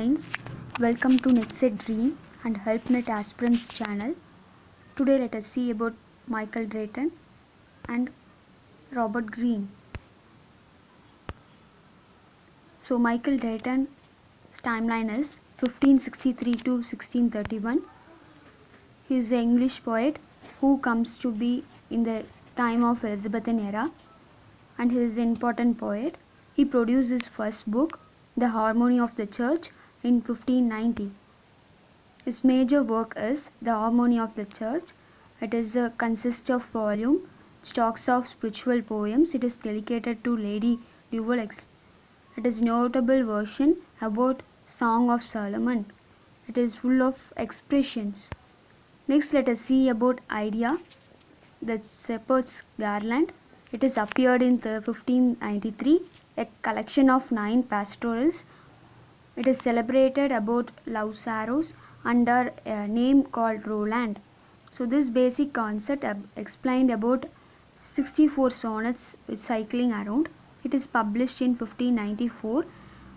friends, welcome to NetSet Dream and HelpNet Aspirants channel. Today let us see about Michael Drayton and Robert Greene. So Michael Drayton's timeline is 1563 to 1631. He is an English poet who comes to be in the time of Elizabethan era, and he is an important poet. He produced his first book, The Harmony of the Church, in 1590. His major work is The Harmony of the Church. It is consists of volume, stocks of spiritual poems. It is dedicated to Lady Duval. It is notable version about Song of Solomon. It is full of expressions. Next, let us see about Idea, the Shepherd's Garland. It is appeared in 1593, a collection of 9 pastorals. It is celebrated about love sorrows under a name called Roland. So this basic concept explained about 64 sonnets cycling around. It is published in 1594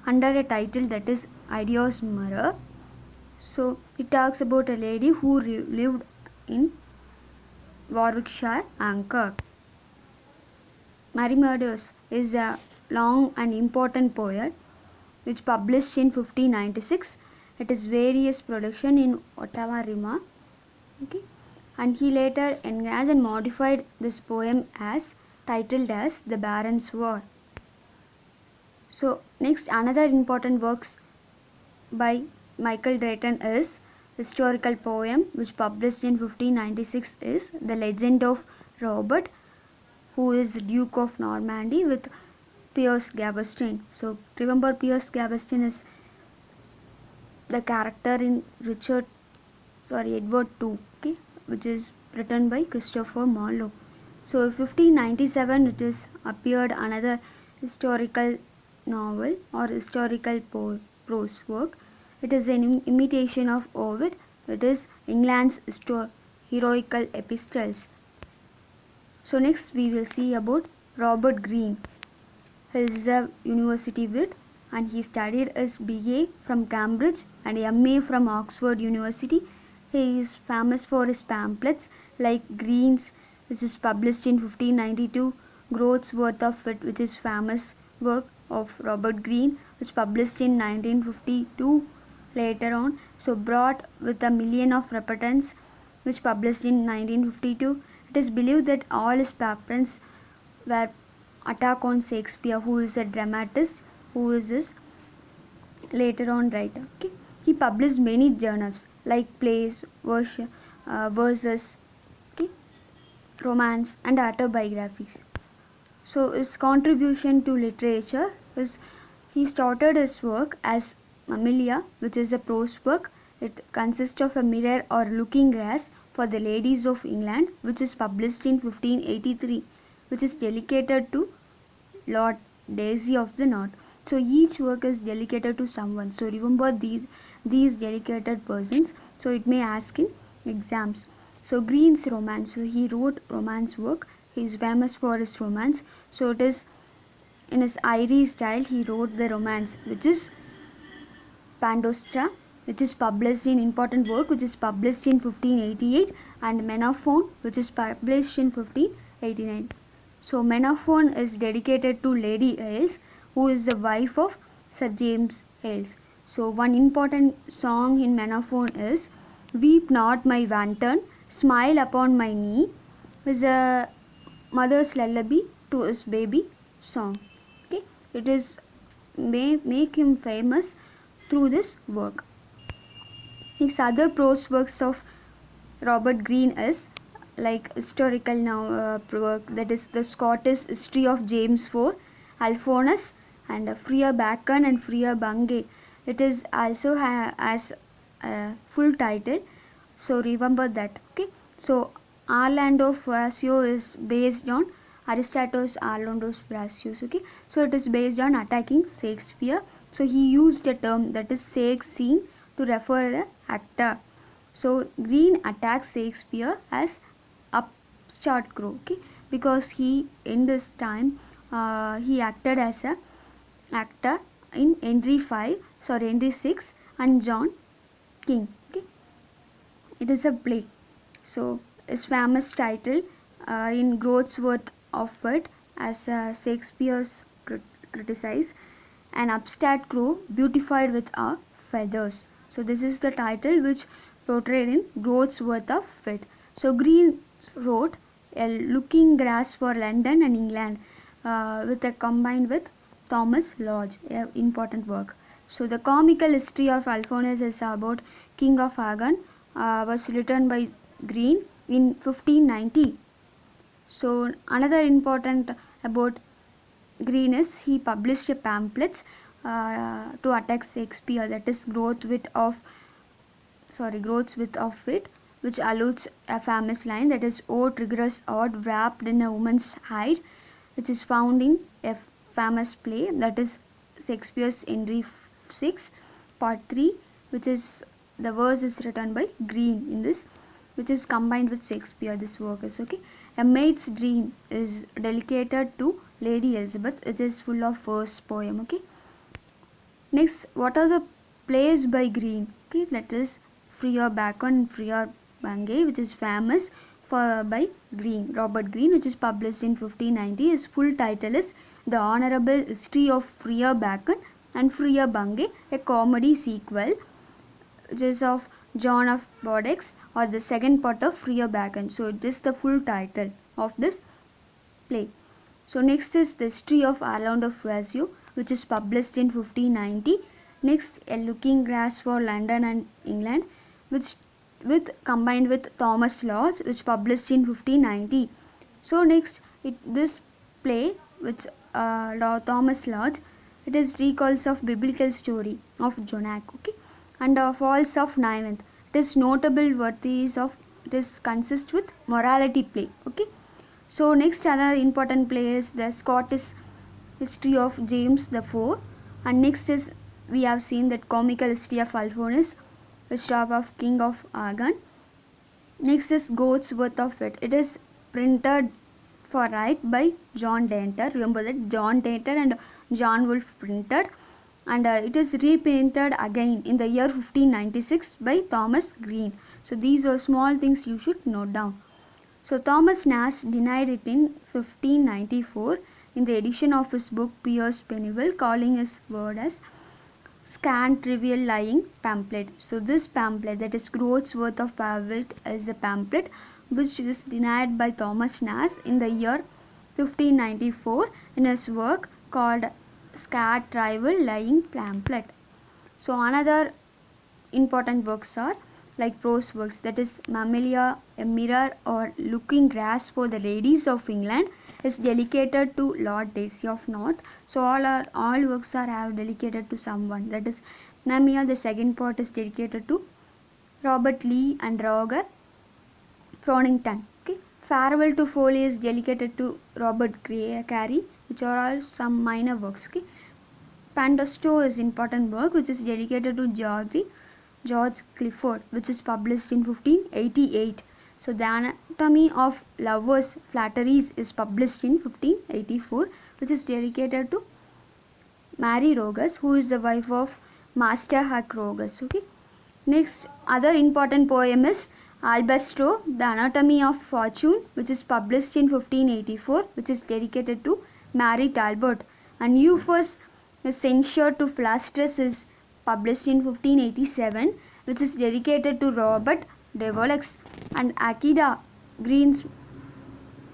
under a title that is Idea's Mirror. So it talks about a lady who lived in Warwickshire, Anchor. Mary-Meadows is a long and important poet which published in 1596. It is various production in Ottawa Rima. Okay. And he later enhanced and modified this poem as titled as The Baron's War. So next, another important works by Michael Drayton is historical poem which published in 1596 is The Legend of Robert, who is the Duke of Normandy, with Piers Gaveston. So remember, Piers Gaveston is the character in Edward II, okay, which is written by Christopher Marlowe. So in 1597 it is appeared another historical novel or historical prose work. It is an imitation of Ovid. It is England's heroical epistles. So next we will see about Robert Greene. He is a university wit and he studied his BA from Cambridge and MA from Oxford University. He is famous for his pamphlets like Green's, which is published in 1592, Growth's Worth of Wit, which is famous work of Robert Greene, which published in 1952 later on. So Brought with a Million of Repentance, which published in 1952. It is believed that all his pamphlets were attack on Shakespeare, who is a dramatist, who is his later on writer. Okay. He published many journals like plays, verses, okay, romance and autobiographies. So his contribution to literature is he started his work as Mammalia, which is a prose work. It consists of a mirror or looking glass for the ladies of England, which is published in 1583, which is dedicated to Lord Daisy of the North. So each work is dedicated to someone. So remember these dedicated persons. So it may ask in exams. So Green's romance. So he wrote romance work. He is famous for his romance. So it is in his Irish style. He wrote the romance, which is Pandostra, which is published in important work, which is published in 1588, and Menaphone, which is published in 1589. So Menaphone is dedicated to Lady Ailes, who is the wife of Sir James Ailes. So one important song in Menaphone is Weep Not My Wanton, Smile Upon My Knee, is a mother's lullaby to his baby song. Okay, it is may make him famous through this work. Next, other prose works of Robert Greene is like historical work, that is the Scottish history of James IV, Alphonsus, and Freya Bacon and Freya Bungay. It is also as a full title, so remember that. Okay, so Orlando Furioso is based on Aristotle's Orlando Furioso. Okay, so it is based on attacking Shakespeare. So he used a term that is Shakes scene to refer the actor. So Greene attacks Shakespeare as upstart crow, okay, because he in this time he acted as a actor in Henry V. Henry VI and John King. Okay, it is a play. So his famous title in Wordsworth of it as Shakespeare's criticized an upstart crow beautified with our feathers. So this is the title which portrayed in Wordsworth of Wit. So Green wrote a looking grass for London and England with a combined with Thomas Lodge, a important work. So the comical history of Alphonsus is about King of Aragon was written by Green in 1590. So another important about Green is he published pamphlets to attack Shakespeare, that is Growth's Wit of Wit, which alludes a famous line that is "O rigorous odd wrapped in a woman's hide," which is found in a famous play that is Shakespeare's Henry VI, Part 3, which is the verse is written by Green in this, which is combined with Shakespeare. This work is okay. A Maid's Dream is dedicated to Lady Elizabeth. It is full of verse poem. Okay. Next, what are the plays by Green? Okay, that is Freer Bacon and Freer Bungay, which is famous for by Green, Robert Greene, which is published in 1590. His full title is The Honourable History of Freer Bacon and Freer Bungay, a comedy sequel, which is of John of Bordeaux, or the second part of Freer Bacon. So it is the full title of this play. So next is the History of Ireland of Vasio, which is published in 1590. Next, A Looking Glass for London and England, which combined with Thomas Lodge, which published in 1590. So next, this play which Thomas Lodge, it is recalls of biblical story of Jonah, okay, and Falls of Nineveh. It is notable worthies of, it is consist with morality play, okay. So next other important play is the Scottish History of James IV, and next is we have seen that comical history of Alphonsus, the story of King of Aragon. Next is Wordsworth of Wit. It is printed for right by John Danter. Remember that John Danter and John Wolfe printed, and it is reprinted again in the year 1596 by Thomas Green. So these are small things you should note down. So Thomas Nash denied it in 1594 in the edition of his book Piers Pennywell, calling his word as scant trivial lying pamphlet. So this pamphlet, that is Wordsworth of Wit, is a pamphlet which is denied by Thomas Nash in the year 1594 in his work called Scant Trivial Lying Pamphlet. So another important works are like prose works, that is Mammalia, A Mirror or Looking Glass for the Ladies of England, is dedicated to Lord Decy of North. So all works are dedicated to someone, that is Mammalia, the second part is dedicated to Robert Lee and Roger Fronington. Okay. Farewell to Folly is dedicated to Robert Carey, which are all some minor works. Okay. Pandosto is important work which is dedicated to George Clifford, which is published in 1588. So the Anatomy of Lovers' Flatteries is published in 1584, which is dedicated to Mary Rogers, who is the wife of Master Huck Rogers. Okay. Next, other important poem is Albastro, the Anatomy of Fortune, which is published in 1584, which is dedicated to Mary Talbot. And Euphorus, a Censure to Philostratus, is published in 1587, which is dedicated to Robert de Volux. And Akida Green's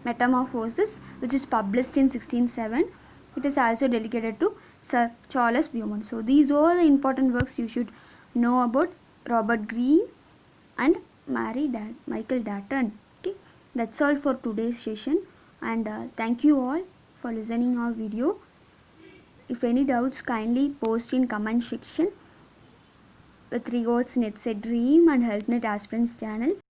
Metamorphosis, which is published in 1607, it is also dedicated to Sir Charles Beaumont. So these are the important works you should know about Robert Greene and Michael Darton. Okay, that's all for today's session, and thank you all for listening our video. If any doubts, kindly post in comment section. With regards, It's a Dream and HelpNet Aspirants channel.